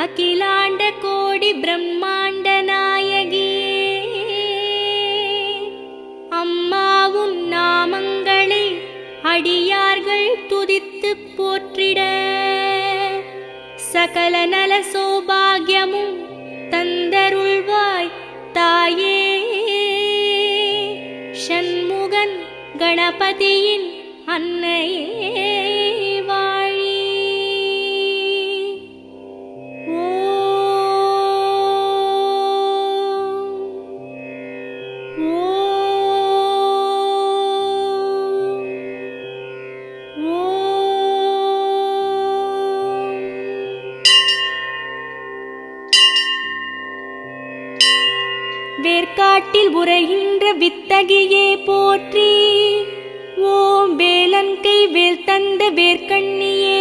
அகிலாண்ட கோடி பிரம்மாண்ட நாயகியே, அம்மா உன் நாமங்களை அடியார்கள் துதித்து போற்றிட சகல நல சௌபாகியமும் தந்தருள்வாய் தாயே. ஷண்முகன் கணபதியின் அன்னையே வாழி. வேர்க்காட்டில் உரைகின்ற வித்தகியே போற்றி. ஓம் வேலன் கை வேல் தந்த வேர்க்கண்ணியே